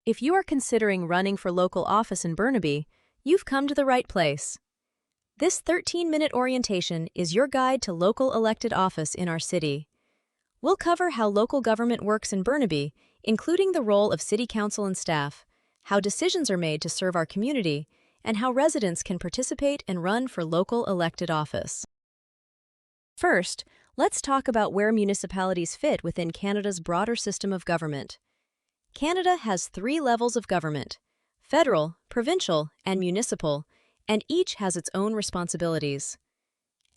If you are considering running for local office in Burnaby, you've come to the right place. This 13-minute orientation is your guide to local elected office in our city. We'll cover how local government works in Burnaby, including the role of city council and staff, how decisions are made to serve our community, and how residents can participate and run for local elected office. First, let's talk about where municipalities fit within Canada's broader system of government. Canada has 3 levels of government: federal, provincial, and municipal, and each has its own responsibilities.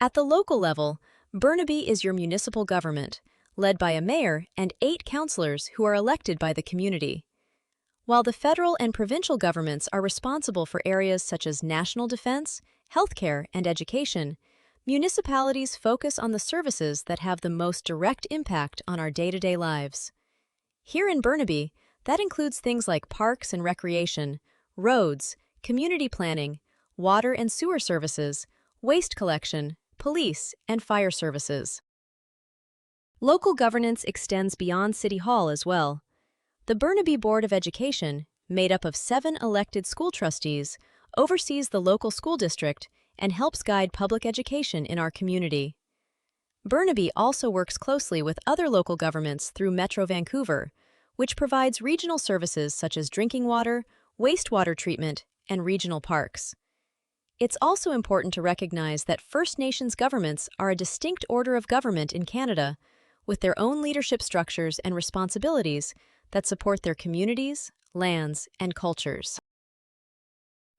At the local level, Burnaby is your municipal government, led by a mayor and 8 councillors who are elected by the community. While the federal and provincial governments are responsible for areas such as national defense, healthcare, and education, municipalities focus on the services that have the most direct impact on our day-to-day lives. Here in Burnaby, that includes things like parks and recreation, roads, community planning, water and sewer services, waste collection, police, and fire services. Local governance extends beyond City Hall as well. The Burnaby Board of Education, made up of 7 elected school trustees, oversees the local school district and helps guide public education in our community. Burnaby also works closely with other local governments through Metro Vancouver, which provides regional services such as drinking water, wastewater treatment, and regional parks. It's also important to recognize that First Nations governments are a distinct order of government in Canada, with their own leadership structures and responsibilities that support their communities, lands, and cultures.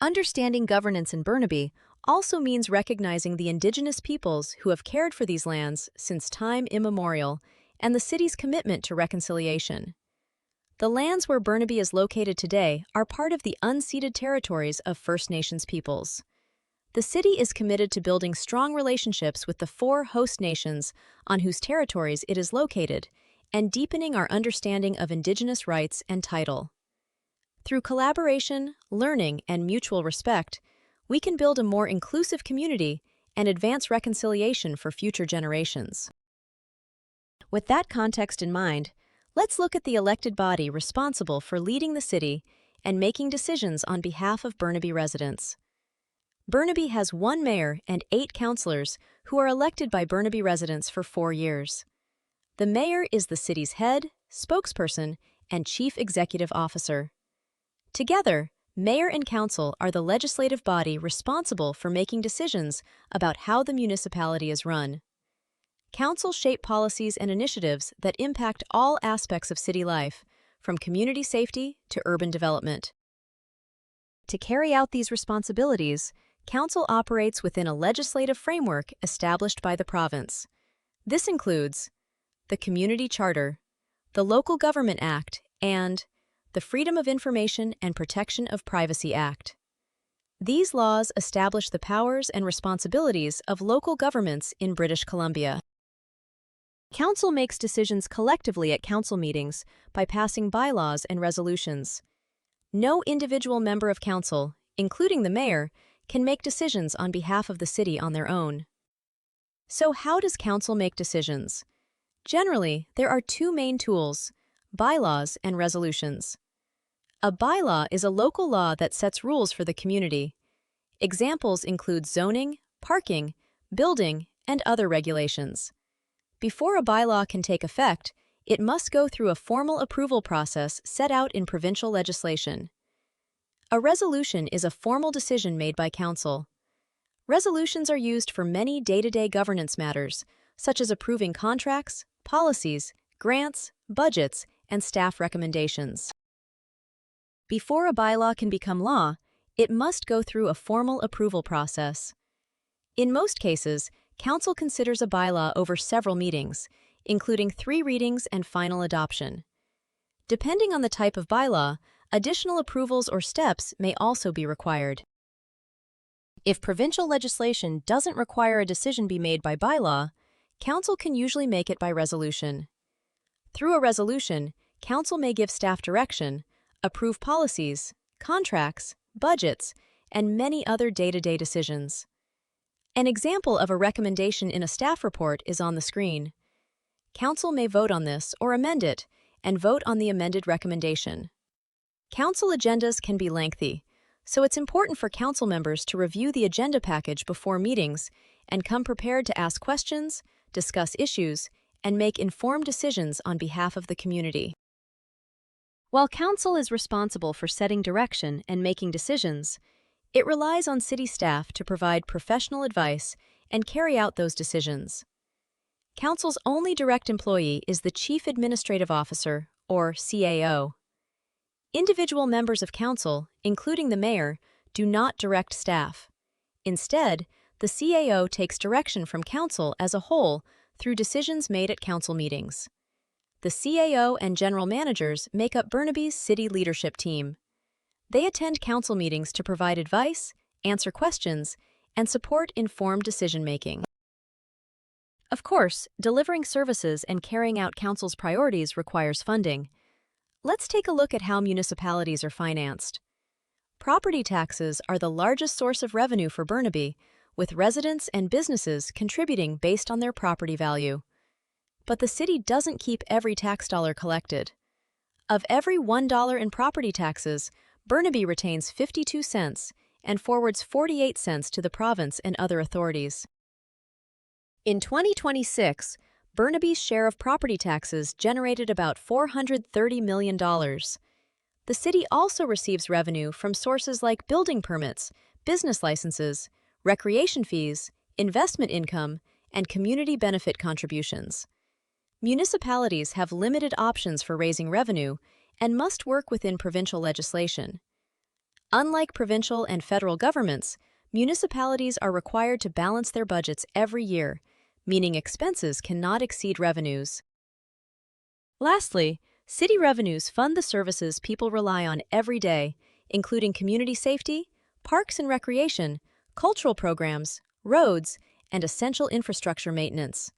Understanding governance in Burnaby also means recognizing the Indigenous peoples who have cared for these lands since time immemorial and the city's commitment to reconciliation. The lands where Burnaby is located today are part of the unceded territories of First Nations peoples. The city is committed to building strong relationships with the 4 host nations on whose territories it is located and deepening our understanding of Indigenous rights and title. Through collaboration, learning, and mutual respect, we can build a more inclusive community and advance reconciliation for future generations. With that context in mind, let's look at the elected body responsible for leading the city and making decisions on behalf of Burnaby residents. Burnaby has 1 mayor and 8 councillors who are elected by Burnaby residents for 4 years. The mayor is the city's head, spokesperson, and chief executive officer. Together, mayor and council are the legislative body responsible for making decisions about how the municipality is run. Council shape policies and initiatives that impact all aspects of city life, from community safety to urban development. To carry out these responsibilities, Council operates within a legislative framework established by the province. This includes the Community Charter, the Local Government Act, and the Freedom of Information and Protection of Privacy Act. These laws establish the powers and responsibilities of local governments in British Columbia. Council makes decisions collectively at council meetings by passing bylaws and resolutions. No individual member of council, including the mayor, can make decisions on behalf of the city on their own. So how does council make decisions? Generally, there are 2 main tools: bylaws and resolutions. A bylaw is a local law that sets rules for the community. Examples include zoning, parking, building, and other regulations. Before a bylaw can take effect, it must go through a formal approval process set out in provincial legislation. A resolution is a formal decision made by council. Resolutions are used for many day-to-day governance matters, such as approving contracts, policies, grants, budgets, and staff recommendations. Before a bylaw can become law, it must go through a formal approval process. In most cases, council considers a bylaw over several meetings, including 3 readings and final adoption. Depending on the type of bylaw, additional approvals or steps may also be required. If provincial legislation doesn't require a decision be made by bylaw, council can usually make it by resolution. Through a resolution, council may give staff direction, approve policies, contracts, budgets, and many other day-to-day decisions. An example of a recommendation in a staff report is on the screen. Council may vote on this or amend it, and vote on the amended recommendation. Council agendas can be lengthy, so it's important for council members to review the agenda package before meetings and come prepared to ask questions, discuss issues, and make informed decisions on behalf of the community. While council is responsible for setting direction and making decisions, it relies on city staff to provide professional advice and carry out those decisions. Council's only direct employee is the Chief Administrative Officer, or CAO. Individual members of council, including the mayor, do not direct staff. Instead, the CAO takes direction from council as a whole through decisions made at council meetings. The CAO and general managers make up Burnaby's city leadership team. They attend council meetings to provide advice, answer questions, and support informed decision-making. Of course, delivering services and carrying out council's priorities requires funding. Let's take a look at how municipalities are financed. Property taxes are the largest source of revenue for Burnaby, with residents and businesses contributing based on their property value. But the city doesn't keep every tax dollar collected. Of every $1 in property taxes, Burnaby retains 52 cents and forwards 48 cents to the province and other authorities. In 2026, Burnaby's share of property taxes generated about $430 million. The city also receives revenue from sources like building permits, business licenses, recreation fees, investment income, and community benefit contributions. Municipalities have limited options for raising revenue and must work within provincial legislation. Unlike provincial and federal governments, municipalities are required to balance their budgets every year, meaning expenses cannot exceed revenues. Lastly, city revenues fund the services people rely on every day, including community safety, parks and recreation, cultural programs, roads, and essential infrastructure maintenance.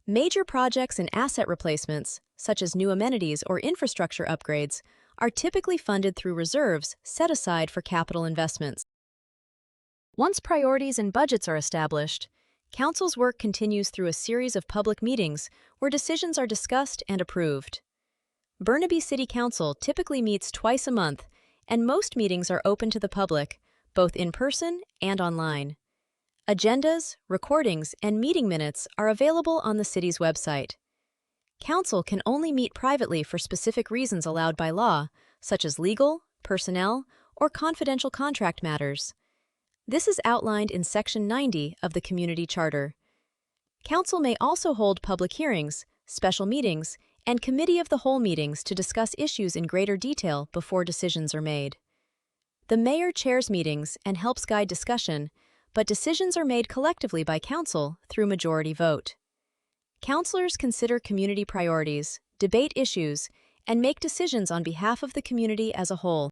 Major projects and asset replacements, such as new amenities or infrastructure upgrades, are typically funded through reserves set aside for capital investments. Once priorities and budgets are established, council's work continues through a series of public meetings where decisions are discussed and approved. Burnaby City Council typically meets twice a month, and most meetings are open to the public, both in person and online. Agendas, recordings, and meeting minutes are available on the city's website. Council can only meet privately for specific reasons allowed by law, such as legal, personnel, or confidential contract matters. This is outlined in Section 90 of the Community Charter. Council may also hold public hearings, special meetings, and committee of the whole meetings to discuss issues in greater detail before decisions are made. The mayor chairs meetings and helps guide discussion, but decisions are made collectively by council through majority vote. Councilors consider community priorities, debate issues, and make decisions on behalf of the community as a whole.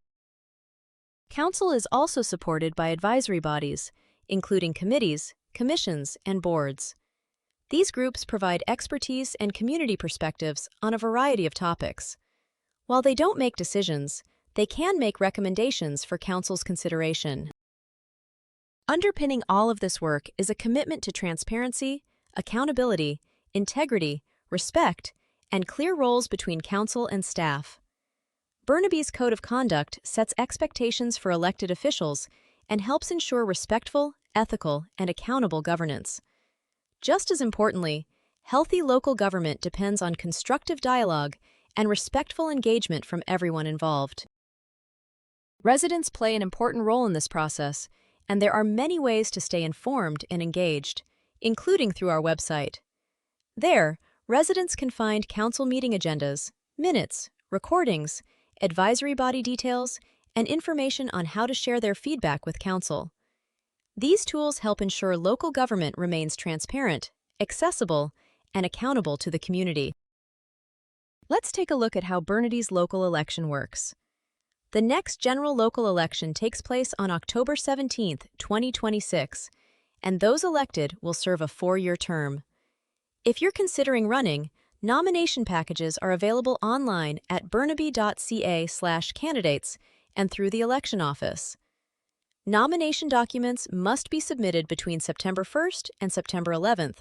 Council is also supported by advisory bodies, including committees, commissions, and boards. These groups provide expertise and community perspectives on a variety of topics. While they don't make decisions, they can make recommendations for council's consideration. Underpinning all of this work is a commitment to transparency, accountability, integrity, respect, and clear roles between council and staff. Burnaby's Code of Conduct sets expectations for elected officials and helps ensure respectful, ethical, and accountable governance. Just as importantly, healthy local government depends on constructive dialogue and respectful engagement from everyone involved. Residents play an important role in this process, and there are many ways to stay informed and engaged, including through our website. There, residents can find council meeting agendas, minutes, recordings, advisory body details, and information on how to share their feedback with council. These tools help ensure local government remains transparent, accessible, and accountable to the community. Let's take a look at how Burnaby's local election works. The next general local election takes place on October 17, 2026, and those elected will serve a 4-year term. If you're considering running, nomination packages are available online at burnaby.ca/candidates and through the election office. Nomination documents must be submitted between September 1st and September 11th,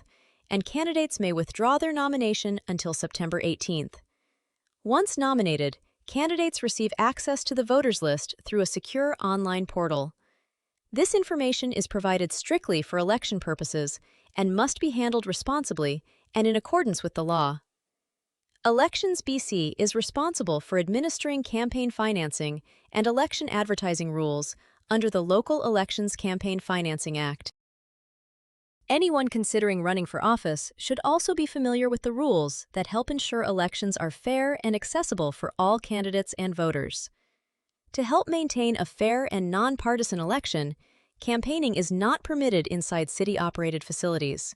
and candidates may withdraw their nomination until September 18th. Once nominated, candidates receive access to the voters list through a secure online portal. This information is provided strictly for election purposes and must be handled responsibly and in accordance with the law. Elections BC is responsible for administering campaign financing and election advertising rules under the Local Elections Campaign Financing Act. Anyone considering running for office should also be familiar with the rules that help ensure elections are fair and accessible for all candidates and voters. To help maintain a fair and nonpartisan election, campaigning is not permitted inside city-operated facilities.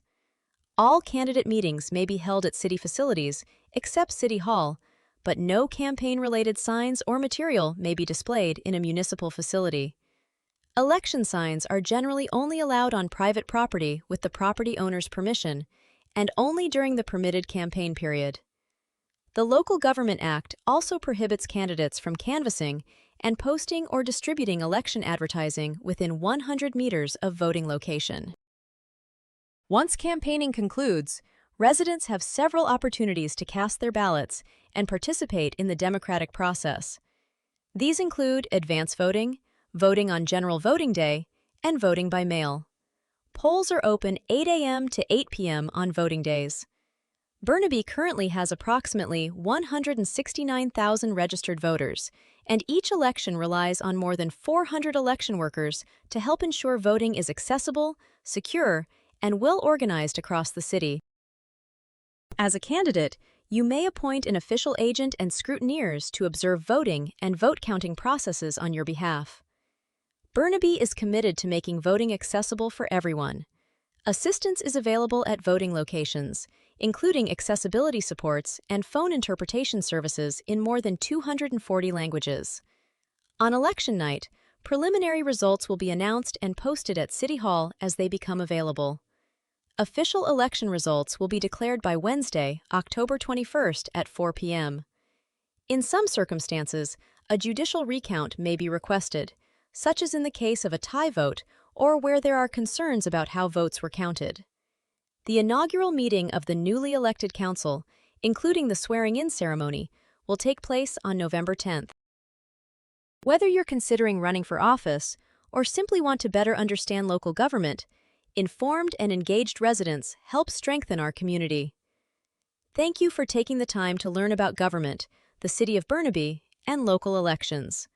All candidate meetings may be held at city facilities, except City Hall, but no campaign-related signs or material may be displayed in a municipal facility. Election signs are generally only allowed on private property with the property owner's permission, and only during the permitted campaign period. The Local Government Act also prohibits candidates from canvassing and posting or distributing election advertising within 100 meters of voting location. Once campaigning concludes, residents have several opportunities to cast their ballots and participate in the democratic process. These include advance voting, voting on General Voting Day, and voting by mail. Polls are open 8 a.m. to 8 p.m. on voting days. Burnaby currently has approximately 169,000 registered voters, and each election relies on more than 400 election workers to help ensure voting is accessible, secure, and well-organized across the city. As a candidate, you may appoint an official agent and scrutineers to observe voting and vote-counting processes on your behalf. Burnaby is committed to making voting accessible for everyone. Assistance is available at voting locations, including accessibility supports and phone interpretation services in more than 240 languages. On election night, preliminary results will be announced and posted at City Hall as they become available. Official election results will be declared by Wednesday, October 21st at 4 p.m. In some circumstances, a judicial recount may be requested, such as in the case of a tie vote or where there are concerns about how votes were counted. The inaugural meeting of the newly elected council, including the swearing-in ceremony, will take place on November 10th. Whether you're considering running for office or simply want to better understand local government, informed and engaged residents help strengthen our community. Thank you for taking the time to learn about government, the City of Burnaby, and local elections.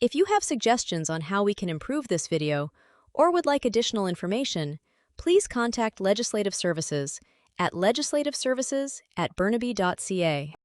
If you have suggestions on how we can improve this video or would like additional information, please contact Legislative Services at legislativeservices@burnaby.ca.